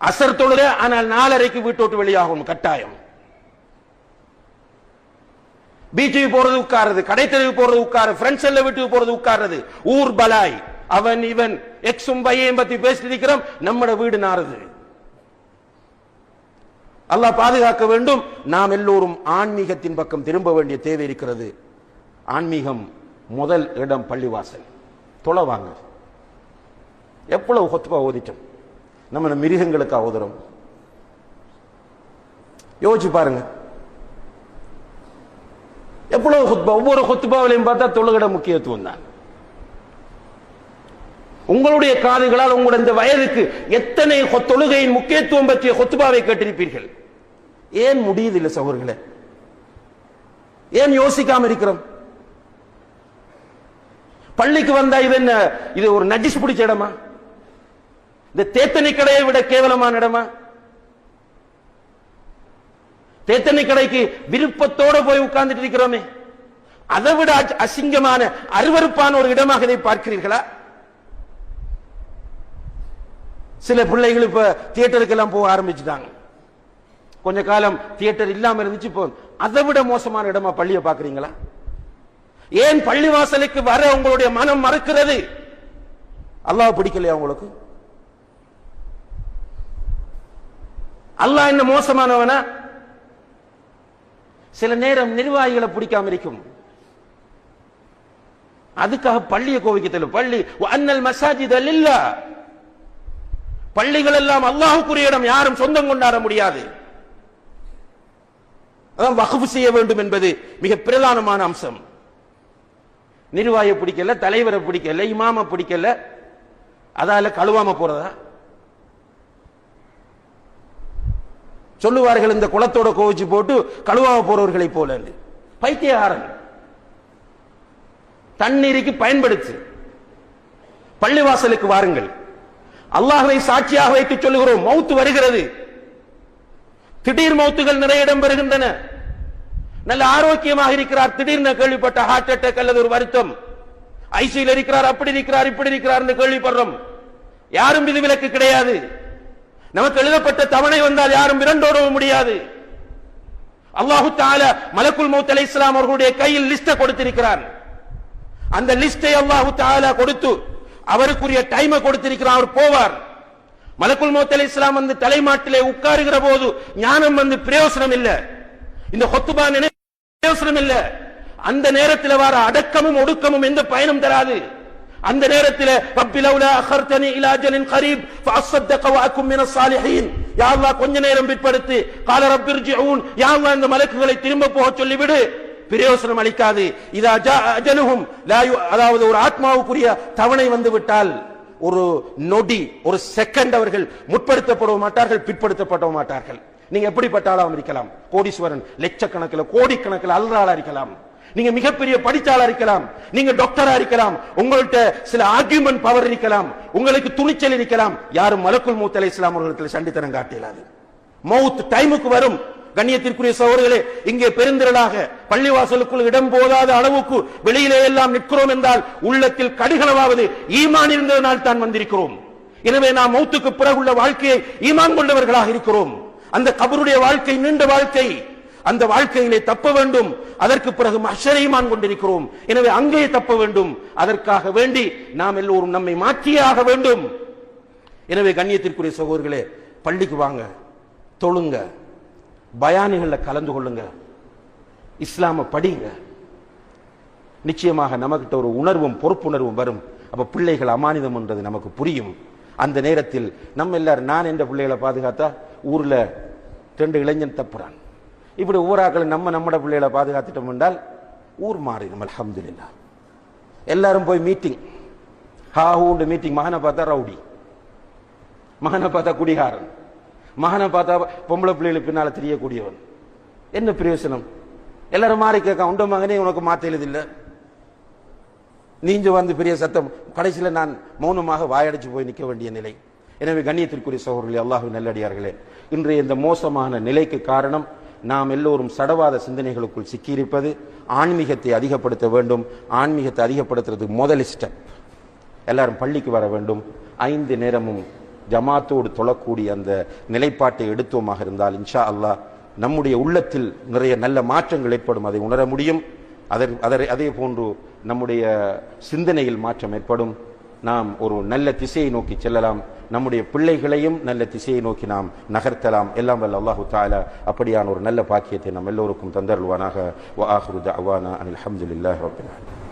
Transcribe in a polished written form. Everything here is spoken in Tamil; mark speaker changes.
Speaker 1: அசர் தொழுக, ஆனால் 4:30க்கு வீட்டு விட்டு வெளியாகும் கட்டாயம். பீச்சுக்கு போறது உட்கார்றது, கடை தெருவுக்கு போறது உட்காரு, ஃப்ரெண்ட்ஸ் எல்லாம் வீட்டுக்கு போறது உட்கார்றது, ஊர் பலாய், அவன் இவன் எக்ஸும் பையன் பத்தி பேசிட்டு இருக்கிறோம். நம்மட வீடு நாறுது. அல்லாஹ் பாதுகாக்க வேண்டும். நாம் எல்லோரும் ஆன்மீகத்தின் பக்கம் திரும்ப வேண்டிய தேவை இருக்கிறது. ஆன்மீகம் முதல் இடம் பள்ளிவாசல். தொலைவாங்க. எவ்வளவு ஹுத்பா ஓதிட்டோம், நம்ம மிருகங்களுக்கு ஓதுறோம். யோசிச்சு பாருங்க, எவ்வளவு ஹுத்பா. ஒவ்வொரு ஹுத்பாவிலையும் பார்த்தா தொழுகிட முக்கியத்துவம் தான். உங்களுடைய காதுகளால் உங்களுடைய இந்த வயதுக்கு எத்தனை தொழுகையின் முக்கியத்துவம் பற்றிய ஹுத்பாவை கேட்டிருப்பீர்கள். ஏன் முடியுதில்லை சகோதரர்களே? ஏன் யோசிக்காம இருக்கிறோம்? பள்ளிக்கு வந்தா இது என்ன, இது ஒரு நஜிஸ் பிடிச்ச இடமா? இந்த தேத்தனை கடையை விட கேவலமான இடமா? தேத்தனை கடைக்கு விருப்பத்தோட போய் உட்கார்ந்துட்டு இருக்கிறோமே, அதை விட அசிங்கமான அருவருப்பான ஒரு இடமாக இதை பார்க்கிறீர்களா? சில பிள்ளைகள் இப்ப தியேட்டருக்கு எல்லாம் போக ஆரம்பிச்சுட்டாங்க. கொஞ்ச காலம் தியேட்டர் இல்லாம இருந்துச்சு, இப்போ அதை விட மோசமான இடமா பள்ளியை பாக்குறீங்களா? ஏன் பள்ளி வாசலுக்கு வர உங்களுடைய மனம் மறுக்கிறது? அல்லாஹ் பிடிக்கலையா உங்களுக்கு? அல்லாஹ் என்ன மோசமானவனா? சில நேரம் நிர்வாகிகளை பிடிக்காம இருக்கும், அதுக்காக பள்ளியை கோவிக்கல. பள்ளி அன்னல் மசாஜித் லில்லாஹ், பள்ளிகள் எல்லாம் அல்லாஹ்வுக்குரிய இடம், யாரும் சொந்தம் கொண்டாட முடியாது. அதான் வக்ஃப் செய்ய வேண்டும் என்பது மிக பிரதானமான அம்சம். நிர்வாகியை பிடிக்கல, தலைவரை பிடிக்கல, இமாம பிடிக்கல, அதால கழுவாம போறதா? சொல்லுவார்கள் இந்த குளத்தோட கோவிச்சு போட்டு கழுவாம போறவர்களை போல. பைத்தியகாரன். தண்ணீருக்கு பயன்படுத்து. பள்ளிவாசலுக்கு வாருங்கள். அல்லாஹ்வை சாட்சியாக வைத்து சொல்லுகிறோம், மௌத்து வருகிறது. திடீர் மௌத்துகள் நிறைய இடம் பெறுகின்றன. நல்ல ஆரோக்கியமாக இருக்கிறார், திடீர்னு கேள்விப்பட்ட ஹார்ட் அட்டாக் அல்லது ஒரு வருத்தம், ஐசியில் இருக்கிறார், அப்படி இருக்கிறார், இப்படி இருக்கிறார் என்று கேள்விப்படுறோம். யாரும் விதிவிலக்கு கிடையாது. நமக்கு எழுதப்பட்ட தவணை வந்தால் யாரும் விரண்டோடவும் முடியாது. அல்லாஹு தஆலா மலக்குல் மௌத் அலைஹிஸ்ஸலாம் அவர்களுடைய கையில் லிஸ்ட் கொடுத்திருக்கிறார். அந்த லிஸ்டை அல்லாஹு தஆலா கொடுத்து அவருக்குரிய டைமை கொடுத்திருக்கிறார். அவர் போவார். மலக்குல் மௌத் அலைஹிஸ்ஸலாம் வந்து தலைமாட்டிலே உட்காருகிற போது ஞானம் வந்து பிரயோசனம் இல்ல, இந்த ஹுத்பா பிரயோசனம் இல்ல. அந்த நேரத்தில் வர அடக்கமும் ஒடுக்கமும் எந்த பயனும் தராது. அந்த நேரத்தில் ரப்பி லௌலா அഖர்தனி இலா அஜலின் கரீப் ஃபஅஸ்ஸதக வ அகும் மினஸ் சாலிஹீன், யா அல்லாஹ் கொஞ்ச நேரம் பிற்படுத்தி, கால ரப்பிர்ஜிஊன், யா அல்லாஹ் இந்த மலக்குகளை திரும்ப போக சொல்லிவிடு, பிரயோசனம் அளிக்காது. இதா ஜா அஜலுஹும் லா, அதாவது ஒரு ஆத்மாவுக்குரிய தவணை வந்து விட்டால் ஒரு நொடி, ஒரு செகண்ட் அவர்கள் முற்படுத்தப்பட மாட்டார்கள், பிற்படுத்தப்பட மாட்டார்கள். நீங்க எப்படிப்பட்டாலும் இருக்கலாம், கோடீஸ்வரன், லட்சக்கணக்கில் கோடிக்கணக்கில் அல்றாளா இருக்கலாம், நீங்க மிகப்பெரிய படிச்சாளா இருக்கலாம், நீங்க டாக்டரா இருக்கலாம், உங்கள்ட்ட சில ஆர்கியூமெண்ட் பவர் இருக்கலாம், உங்களுக்கு துணிச்சல் இருக்கலாம், யாரும் மலக்குல் மௌத் அலைஹிஸ்ஸலாம் அவர்களுக்கு சண்டித்தனம் காட்டலாது. மௌத் டைமுக்கு வரும். கண்ணியத்திற்குரிய சகோதரர்களே, இங்கே பெருந்திரளாக பள்ளிவாசலுக்குள் இடம் போதாத அளவுக்கு வெளியிலே எல்லாம் நிற்கிறோம் என்றால் உள்ளத்தில் கடுகளவாவது ஈமான் இருந்ததனால் தான் வந்திருக்கிறோம். எனவே நாம் மௌத்துக்கு பிறகுள்ள வாழ்க்கையை ஈமான் கொண்டவர்களாக இருக்கிறோம். அந்த கபருடைய வாழ்க்கை நீண்ட வாழ்க்கை, அந்த வாழ்க்கையிலே தப்ப வேண்டும். அதற்கு பிறகு மஹ்ஷரை ஈமான் கொண்டிருக்கிறோம். எனவே அங்கே தப்ப வேண்டும். அதற்காக வேண்டி நாம் எல்லோரும் நம்மை மாற்றியே ஆக வேண்டும். எனவே கண்ணியத்திற்குரிய சகோதரர்களே, பள்ளிக்கு வாங்க, தொழுங்க, பயானிகள்ல கலந்து கொள்ளுங்க, இஸ்லாம படிங்க. நிச்சயமாக நமக்கிட்ட ஒரு உணர்வும் பொறுப்புணர்வும் வரும். அப்ப பிள்ளைகள் அமானிதம் என்றது நமக்கு புரியும். அந்த நேரத்தில் நம்ம எல்லாரும், நான் என்ற பிள்ளைகளை பாதுகாத்தா ஊர்ல 2 இளைஞன் தப்புறான், இப்படி ஊராக்கள் நம்ம பிள்ளைகளை பாதுகாத்துட்டோம் என்றால் ஊர் மாறிடும். அல்ஹம்துலில்லாஹ். எல்லாரும் போய் மீட்டிங், ஹாஹூண்டு மீட்டிங். மகனை பார்த்தா ரவுடி, மகனை பார்த்தா குடிகாரன், மகனை பார்த்தா பொம்பளை பிள்ளைகளுக்கு பின்னால தெரியக்கூடியவன். என்ன பிரயோசனம்? எல்லாரும் மாறி கேட்க, உண்ட மகனே உனக்கு மாத்த எழுதில்லை, நீஞ்சு வந்து பெரிய சத்தம், கடைசியில் நான் மௌனமாக வாயடைச்சு போய் நிற்க வேண்டிய நிலை. எனவே கண்ணியத்திற்குரிய சகோதரர்களே, அல்லாஹ்வின் நல்லடியார்களே, இன்றைய இந்த மோசமான நிலைக்கு காரணம் நாம் எல்லோரும் சடவாத சிந்தனைகளுக்குள் சிக்கியிருப்பது. ஆன்மீகத்தை அதிகப்படுத்த வேண்டும். ஆன்மீகத்தை அதிகப்படுத்துறதுக்கு முதல் ஸ்டெப், எல்லாரும் பள்ளிக்கு வர வேண்டும். 5 நேரமும் ஜமாத்தோடு தொழக்கூடிய அந்த நிலைப்பாட்டை எடுத்தோமாக இருந்தால் இன்ஷா அல்லாஹ் நம்முடைய உள்ளத்தில் நிறைய நல்ல மாற்றங்கள் ஏற்படும், அதை உணர முடியும். அதே போன்று நம்முடைய சிந்தனையில் மாற்றம் ஏற்படும். நாம் ஒரு நல்ல திசையை நோக்கி செல்லலாம், நம்முடைய பிள்ளைகளையும் நல்ல திசையை நோக்கி நாம் நகர்த்தலாம். எல்லாம் வல்ல அல்லாஹு தஆலா அப்படியான ஒரு நல்ல பாக்கியத்தை நம் எல்லோருக்கும் தந்தருள்வானாக. வ ஆகிரு தஅவானா அனில் ஹம்துலில்லாஹி ரப்பில் ஆலமீன்.